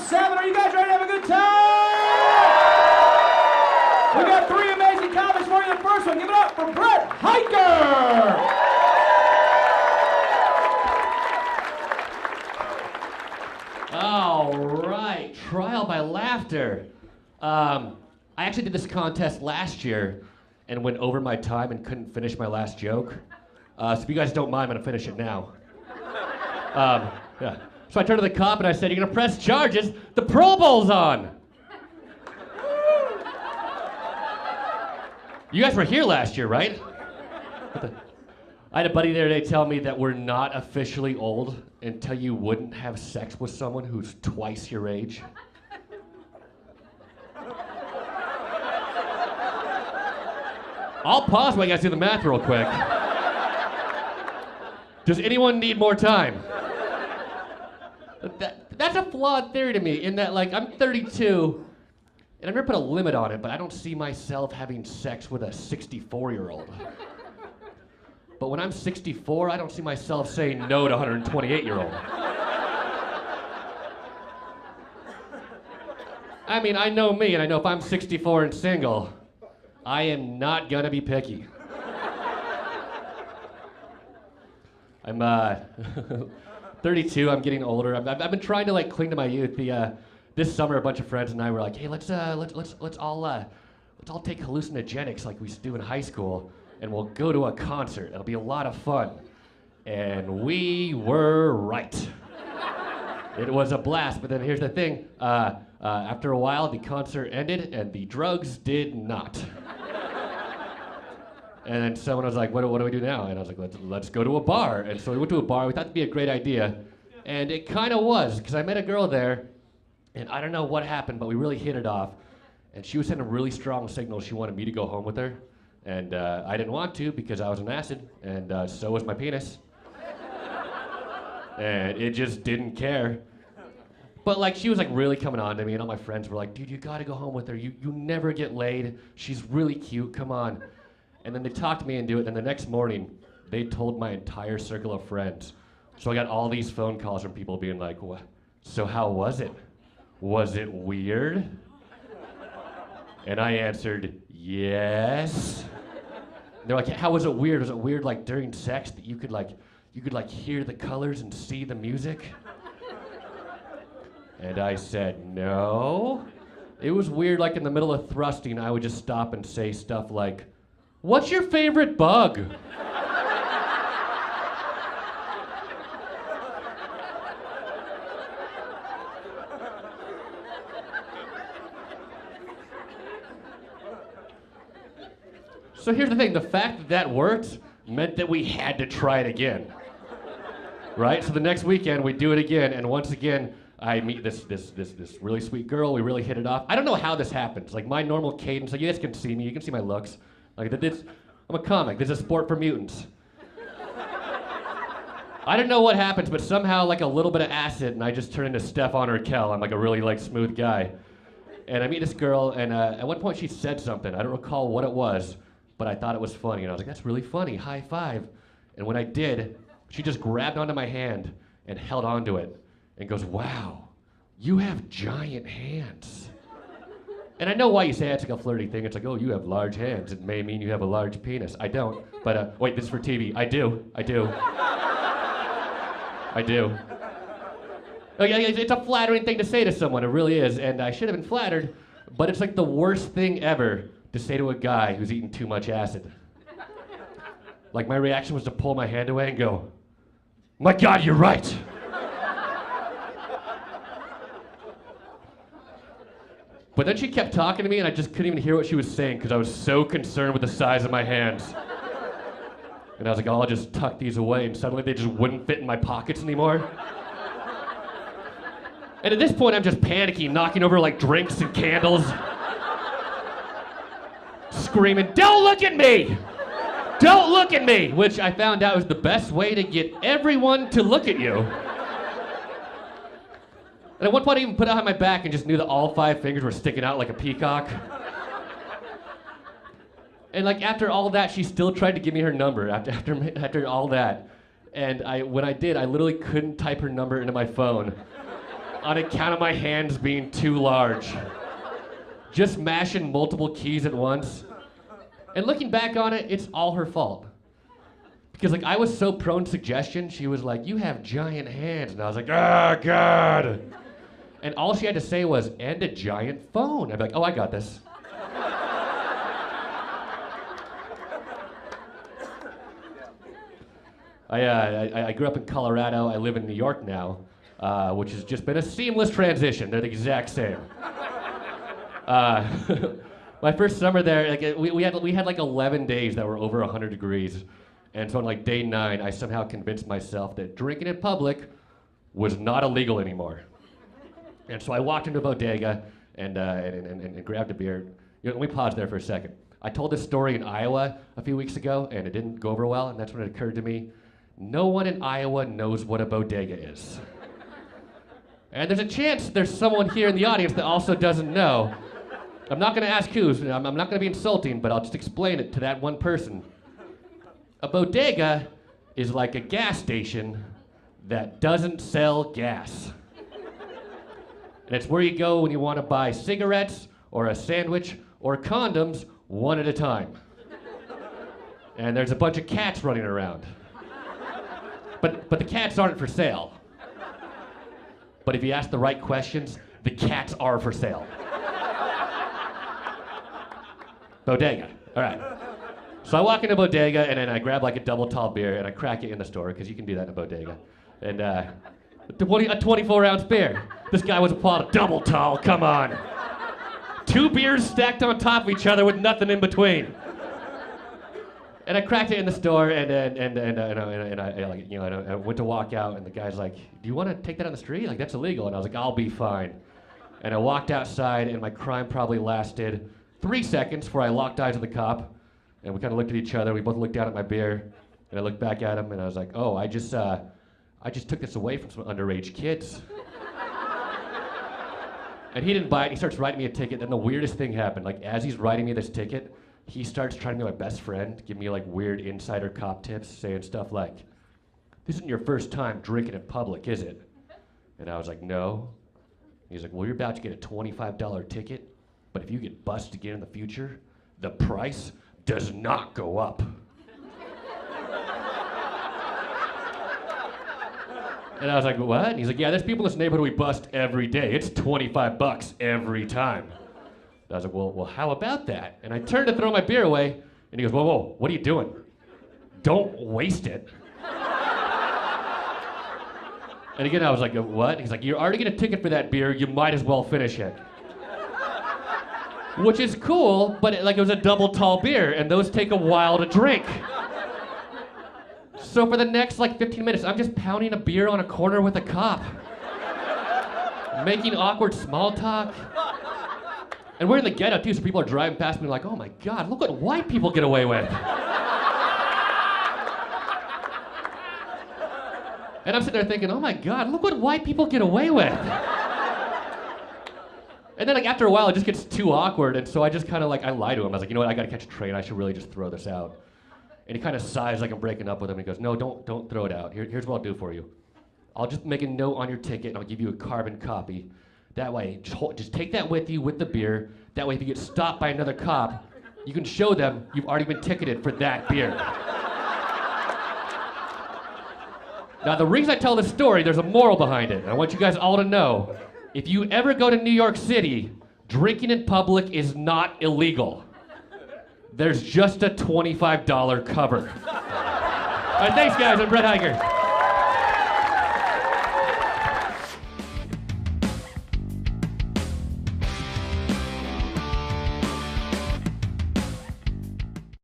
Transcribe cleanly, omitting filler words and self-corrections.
7. Are you guys ready to have a good time? We got 3 amazing comics for you. The first one, give it up for Brett Hiker. All right, trial by laughter. I actually did this contest last year and went over my time and couldn't finish my last joke. So if you guys don't mind, I'm gonna finish it now. Yeah. So I turned to the cop and I said, "You're gonna press charges? The Pro Bowl's on." You guys were here last year, right? I had a buddy the other day tell me that we're not officially old until you wouldn't have sex with someone who's twice your age. I'll pause while you guys do the math real quick. Does anyone need more time? That's a flawed theory to me, in that, like, I'm 32, and I've never put a limit on it, but I don't see myself having sex with a 64-year-old. But when I'm 64, I don't see myself saying no to a 128-year-old. I mean, I know me, and I know if I'm 64 and single, I am not gonna be picky. I'm 32. I'm getting older. I've been trying to like cling to my youth. This summer, a bunch of friends and I were like, "Hey, let's all take hallucinogenics like we used to do in high school, and we'll go to a concert. It'll be a lot of fun." And we were right. It was a blast. But then here's the thing: after a while, the concert ended, and the drugs did not. And then someone was like, what do we do now? And I was like, let's go to a bar. And so we went to a bar. We thought it'd be a great idea. And it kind of was, because I met a girl there, and I don't know what happened, but we really hit it off. And she was sending really strong signals she wanted me to go home with her. And I didn't want to because I was an acid, and so was my penis. And it just didn't care. But like, she was like really coming on to me, and all my friends were like, "Dude, you gotta go home with her. You never get laid. She's really cute, come on." And then they talked me into it, and the next morning, they told my entire circle of friends. So I got all these phone calls from people being like, "What? So how was it? Was it weird?" And I answered, "Yes." And they're like, "How was it weird? Was it weird like during sex that you could hear the colors and see the music?" And I said, "No. It was weird like in the middle of thrusting, I would just stop and say stuff like, 'What's your favorite bug?'" So here's the thing, the fact that that worked meant that we had to try it again. Right? So the next weekend we do it again, and once again I meet this really sweet girl. We really hit it off. I don't know how this happens. Like my normal cadence, like you guys can see me, you can see my looks. Like I'm a comic. This is a sport for mutants. I don't know what happens, but somehow like a little bit of acid, and I just turn into Stefan or Kel. I'm like a really like smooth guy. And I meet this girl, and at one point she said something. I don't recall what it was, but I thought it was funny, and I was like, "That's really funny. High five." And when I did, she just grabbed onto my hand and held onto it, and goes, "Wow, you have giant hands." And I know why you say it's like a flirty thing. It's like, "Oh, you have large hands. It may mean you have a large penis." I don't, but wait, this is for TV. I do. I do. Okay, it's a flattering thing to say to someone. It really is, and I should have been flattered, but it's like the worst thing ever to say to a guy who's eaten too much acid. Like my reaction was to pull my hand away and go, "My God, you're right." But then she kept talking to me, and I just couldn't even hear what she was saying because I was so concerned with the size of my hands. And I was like, "Oh, I'll just tuck these away," and suddenly they just wouldn't fit in my pockets anymore. And at this point, I'm just panicking, knocking over like drinks and candles, screaming, "Don't look at me! Don't look at me!" Which I found out was the best way to get everyone to look at you. And at one point, I even put it on my back and just knew that all 5 fingers were sticking out like a peacock. And like after all that, she still tried to give me her number after all that. And when I did, I literally couldn't type her number into my phone. on account of my hands being too large. Just mashing multiple keys at once. And looking back on it, it's all her fault. Because like I was so prone to suggestion, she was like, "You have giant hands." And I was like, "Oh, God." And all she had to say was, "And a giant phone." I'd be like, "Oh, I got this." I grew up in Colorado. I live in New York now, which has just been a seamless transition. They're the exact same. My first summer there, like, we had like 11 days that were over 100 degrees. And so on like day 9, I somehow convinced myself that drinking in public was not illegal anymore. And so I walked into a bodega and grabbed a beer. You know, let me pause there for a second. I told this story in Iowa a few weeks ago, and it didn't go over well, and that's when it occurred to me, no one in Iowa knows what a bodega is. And there's a chance there's someone here in the audience that also doesn't know. I'm not gonna ask who's, I'm not gonna be insulting, but I'll just explain it to that one person. A bodega is like a gas station that doesn't sell gas. And it's where you go when you want to buy cigarettes or a sandwich or condoms one at a time. And there's a bunch of cats running around. But the cats aren't for sale. But if you ask the right questions, the cats are for sale. Bodega. All right. So I walk into a bodega and then I grab like a double tall beer and I crack it in the store because you can do that in a bodega. And a 24-ounce beer. This guy was a double tall. Come on. 2 beers stacked on top of each other with nothing in between. And I cracked it in the store and I went to walk out and the guy's like, "Do you want to take that on the street? Like that's illegal." And I was like, "I'll be fine." And I walked outside and my crime probably lasted 3 seconds before I locked eyes with the cop. And we kind of looked at each other. We both looked down at my beer, and I looked back at him, and I was like, "Oh, I just took this away from some underage kids." And he didn't buy it. He starts writing me a ticket. Then the weirdest thing happened. Like as he's writing me this ticket, he starts trying to be my best friend, give me like weird insider cop tips, saying stuff like, "This isn't your first time drinking in public, is it?" And I was like, "No." He's like, "Well, you're about to get a $25 ticket, but if you get busted again in the future, the price does not go up." And I was like, "What?" And he's like, "Yeah, there's people in this neighborhood we bust every day. It's $25 every time." And I was like, well, how about that? And I turned to throw my beer away, and he goes, whoa, what are you doing? Don't waste it. And again, I was like, what? He's like, "You're already getting a ticket for that beer. You might as well finish it." Which is cool, but it was a double tall beer, and those take a while to drink. So for the next 15 minutes, I'm just pounding a beer on a corner with a cop, making awkward small talk. And we're in the ghetto too, so people are driving past me like, "Oh my God, look what white people get away with." And I'm sitting there thinking, "Oh my God, look what white people get away with." And then after a while, it just gets too awkward, and so I just kind of I lie to him. I was like, "You know what, I gotta catch a train. I should really just throw this out." And he kind of sighs like I'm breaking up with him. He goes, "No, don't throw it out. Here's what I'll do for you. I'll just make a note on your ticket, and I'll give you a carbon copy. That way, just take that with you with the beer. That way, if you get stopped by another cop, you can show them you've already been ticketed for that beer." Now, the reason I tell this story, there's a moral behind it. I want you guys all to know, if you ever go to New York City, drinking in public is not illegal. There's just a $25 cover. All right, thanks, guys. I'm Brett Hiker.